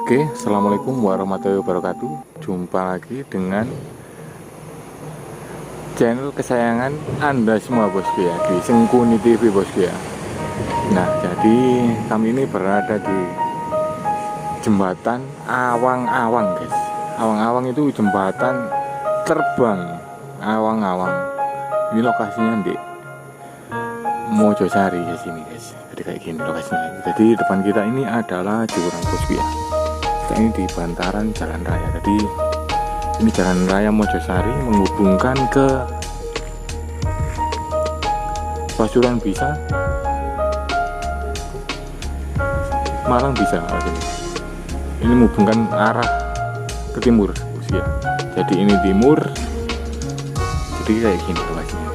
Oke, assalamualaikum warahmatullahi wabarakatuh. Jumpa lagi dengan channel kesayangan Anda semua bosku ya, di Sengkuni TV bosku ya. Nah, jadi kami ini berada di jembatan Awang-Awang guys. Awang-Awang itu jembatan terbang Awang-Awang. Ini lokasinya di Mojosari ya sini guys. Jadi kayak gini lokasinya. Jadi depan kita ini adalah jurang bosku ya. Kita ini di bantaran jalan raya. Jadi ini jalan raya Mojosari menghubungkan ke Pasuruan bisa, Malang bisa. Ini menghubungkan arah ke timur ya. Jadi ini timur. Jadi kayak gini lokasinya.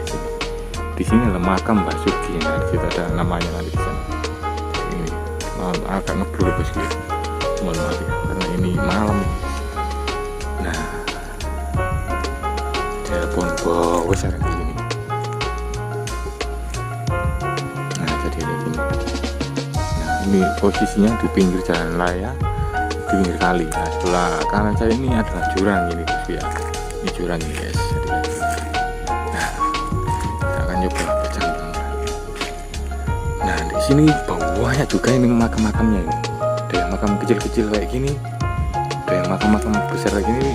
Di sini ada makam Mbah Surgi. Nah, di situ ada namanya nanti di sana. Ini agak ngeblur bosku ya. Mohon maaf ya, karena ini malam. Nah, telepon bawa sekarang gini. Nah, jadi kayak gini. Nah, ini posisinya di pinggir jalan raya, di pinggir kali. Nah, sebelah kanan saya ini adalah jurang ini bosku ya. Ini jurang ini guys. Jadi kayak gini. Nah, kita akan coba berjalan. Nah, di sini bawahnya juga ini makam-makamnya ini. Ada yang makam kecil-kecil kayak gini, ada yang makam-makam besar kayak gini.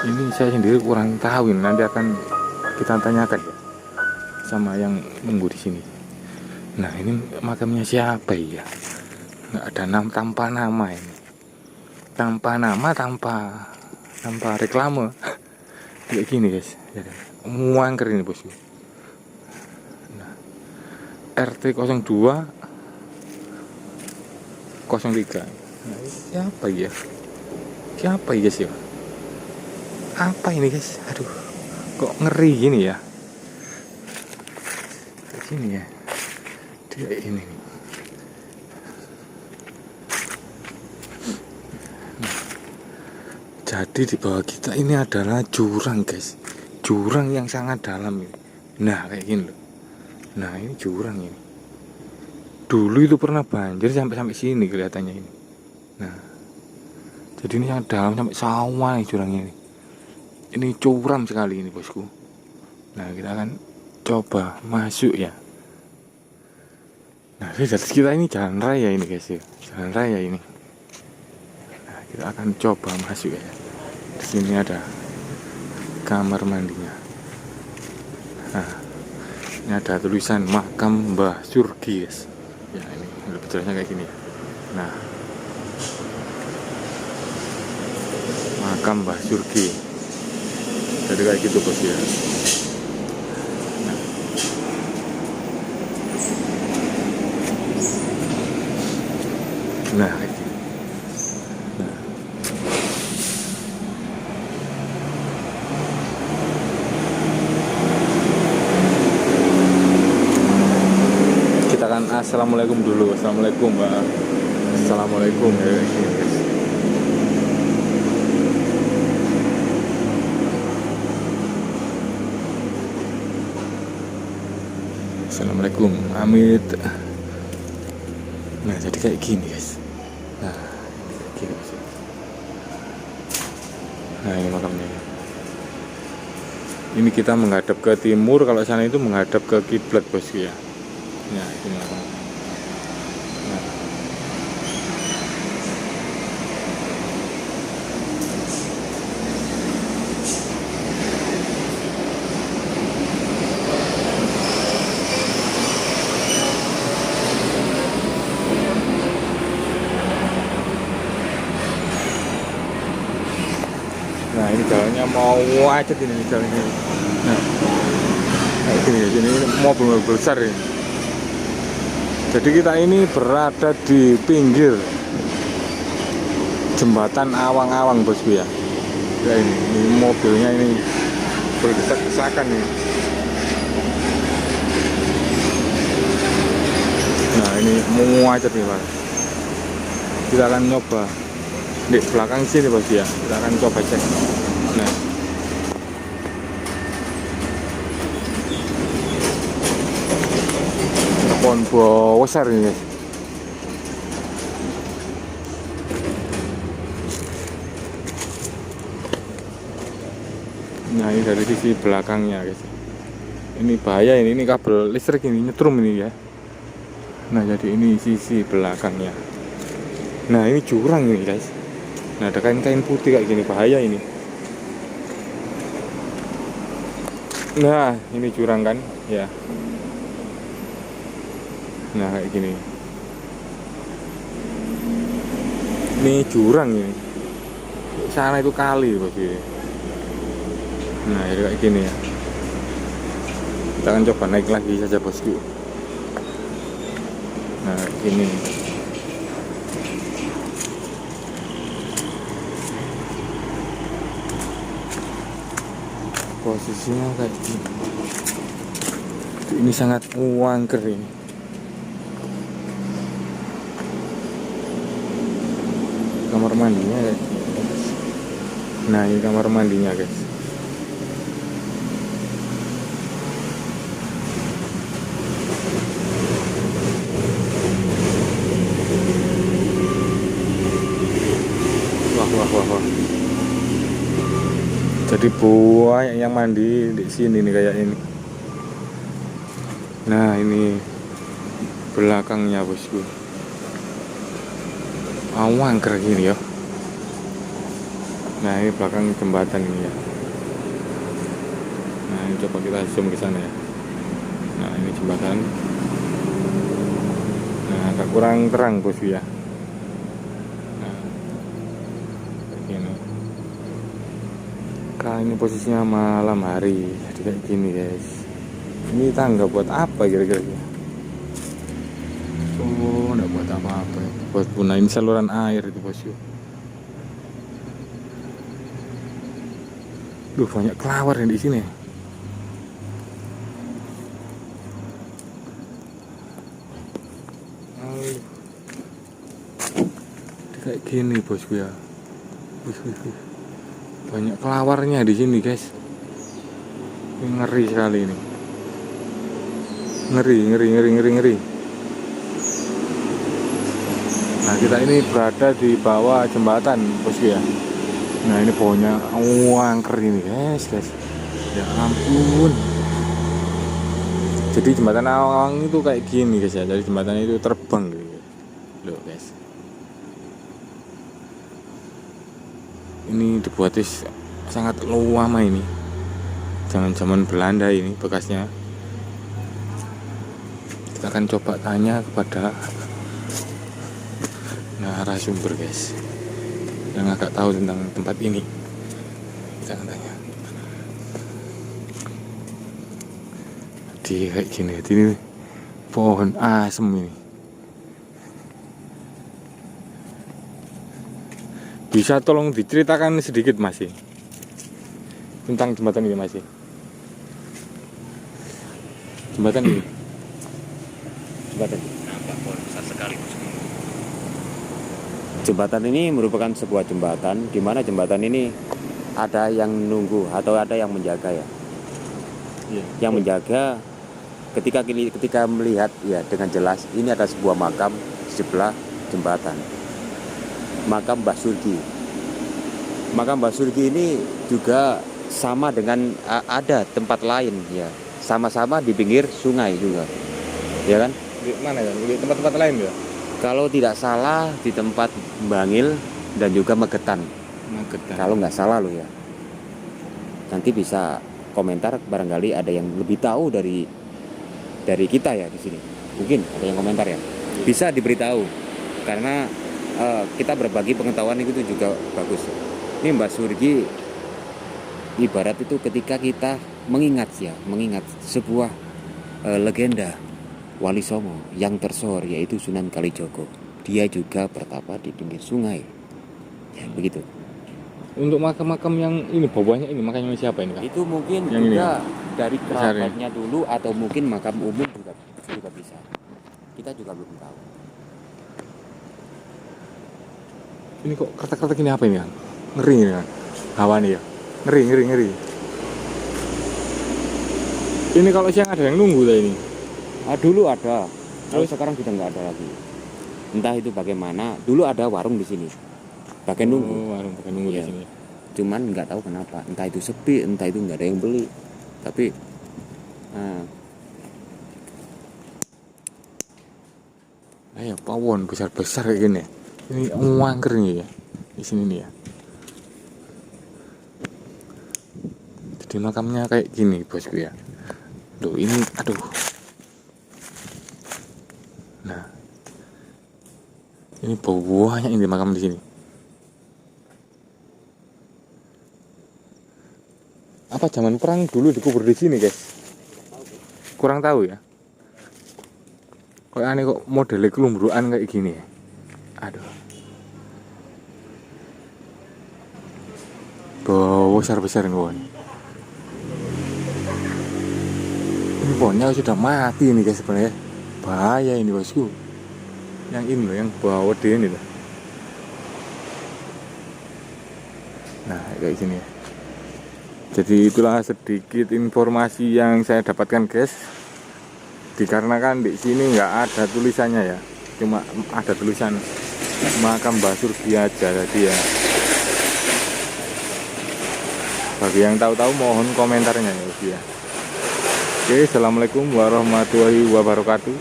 Ini saya sendiri kurang tahu, nanti akan kita tanyakan ya sama yang nunggu di sini. Nah, ini makamnya siapa ya? Nggak ada tanpa nama ini, tanpa nama, tanpa reklame kayak gini guys. Muangker ini bosku. Nah, RT 02 03. Nah, siapa ya? Siapa ya guys ya? Apa ini guys? Aduh, kok ngeri gini ya? Kayak gini ya. Dia ini. Nah, jadi di bawah kita ini adalah jurang guys. Jurang yang sangat dalam ini. Nah, kayak gini loh. Nah, ini jurang ini. Dulu itu pernah banjir sampai sini kelihatannya ini. Nah, jadi ini yang dalam sampai sawah nih jurangnya ini. Ini curam sekali ini bosku. Nah, kita akan coba masuk ya. Nah, kita ini jalan raya ini guys ya. Jalan raya ini. Nah, kita akan coba masuk ya. Di sini ada kamar mandinya. Nah, ini ada tulisan makam Mbah Surgi guys. Ya, ini lebih jelasnya kayak gini. Nah, makam Mbah Surgi. Jadi kayak gitu bos ya. Nah, kayak gini. Nah. Kita kan assalamualaikum dulu. Assalamualaikum mbak. Assalamualaikum ya guys. Assalamualaikum, amit. Nah, jadi kayak gini guys. Nah, kayak gini guys. Nah, ini makamnya. Ini kita menghadap ke timur, kalau sana itu menghadap ke kiblat bosku ya. Nah, ini makamnya. Nah, ini jalannya mau macet ini jalannya. Nah, kayak gini guys, ini mobil besar ini. Jadi kita ini berada di pinggir jembatan Awang-Awang bosku ya. Ya ini mobilnya ini berdesak-desakan nih. Nah, ini mau macet nih pak. Kita akan nyoba di belakang sini bos ya, kita akan coba cek. Nah, pohon besar ini guys. Nah ini dari sisi belakangnya guys. Ini bahaya ini kabel listrik ini nyetrum ini ya. Nah jadi ini sisi belakangnya. Nah ini jurang ini guys. Nah ada kain-kain putih kayak gini, bahaya ini. Nah ini jurang kan ya. Nah kayak gini. Ini jurang ini. Sana itu kali bosku. Nah jadi kayak gini ya. Kita akan coba naik lagi saja bosku. Nah gini. Posisinya kayak gini. Ini sangat angker ini. Kamar mandinya kayak gini. Nah ini kamar mandinya guys. Wah. Jadi banyak yang mandi di sini nih kayak ini. Nah ini belakangnya bosku. Angker gini ya. Nah ini belakang jembatan ini ya. Nah ini coba kita zoom ke sana ya. Nah ini jembatan. Nah agak kurang terang bosku ya. Ini posisinya malam hari, jadi kayak gini guys. Ini tangga buat apa kira-kira? Oh, enggak buat apa-apa. Buat gunain saluran air itu bosku. Duh, banyak kelawar yang di sini. Kayak gini bosku ya. Banyak kelawarnya di sini guys. Ini ngeri sekali ini. Ngeri. Nah kita ini berada di bawah jembatan bosku ya. Nah ini banyak angker ini guys. Ya ampun. Jadi jembatan awang itu kayak gini guys ya. Jadi jembatan itu terbang gitu. Loh guys. Ini dibuatnya sangat lama ini. Zaman Belanda ini bekasnya. Kita akan coba tanya kepada narasumber guys yang agak tahu tentang tempat ini. Kita akan tanya. Di kayak gini, ini pohon asem ini. Bisa tolong diceritakan sedikit masih tentang jembatan ini masih. Jembatan ini. Besar sekali. Jembatan ini merupakan sebuah jembatan di mana jembatan ini ada yang nunggu atau ada yang menjaga ya. Yang menjaga ketika melihat ya dengan jelas ini ada sebuah makam di sebelah jembatan. Makam Mbah Surgi. Makam Mbah Surgi ini juga sama dengan ada tempat lain ya, sama-sama di pinggir sungai juga, ya kan? Di mana ya? Di tempat-tempat lain ya? Kalau tidak salah di tempat Bangil dan juga Magetan. Kalau nggak salah lo ya. Nanti bisa komentar barangkali ada yang lebih tahu dari kita ya di sini. Mungkin ada yang komentar ya. Bisa diberitahu karena kita berbagi pengetahuan itu juga bagus. Ini Mbah Surgi ibarat itu ketika kita mengingat sebuah legenda Wali Songo yang tersohor yaitu Sunan Kalijogo. Dia juga bertapa di pinggir sungai. Ya begitu. Untuk makam-makam yang ini bawahnya ini makamnya siapa ini Kak? Itu mungkin yang juga ini, dari kerabatnya dulu atau mungkin makam umum juga bisa. Kita juga belum tahu. Ini kok kertas-kertas ini apa ini kan? Ngeri ini kan? Hawa nih ya? Ngeri. Ini kalau siang ada yang nunggu lah ini? Dulu ada, kalau sekarang sudah nggak ada lagi. Entah itu bagaimana. Dulu ada warung di sini, pakai nunggu. Warung pakai nunggu ya. Di sini. cuman nggak tahu kenapa, entah itu sepi, entah itu nggak ada yang beli. Tapi ya pawon besar-besar kayak gini. Ini angker nih ya di sini nih ya. Jadi makamnya kayak gini bosku ya. Loh ini aduh. Nah ini banyak ini makam di sini. Apa zaman perang dulu dikubur di sini guys? Kurang tahu ya. Kok aneh kok modelnya kelumbruan kayak gini ya. Aduh. Besar-besar ini pohon. Ini pohonnya sudah mati ini guys sebenarnya. Bahaya ini bosku. Yang ini loh, yang bawa dia ini loh. Nah kayak gini ya. Jadi itulah sedikit informasi yang saya dapatkan guys. Dikarenakan di sini nggak ada tulisannya ya, cuma ada tulisan makam Mbah Surgi aja tadi ya. Bagi yang tahu-tahu mohon komentarnya ya. Oke, assalamualaikum warahmatullahi wabarakatuh.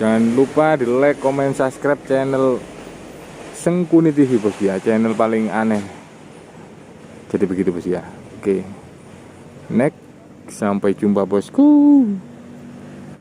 Jangan lupa di like, comment, subscribe channel Sengkuni TV bos ya, channel paling aneh. Jadi begitu bos ya. Oke, next, sampai jumpa bosku.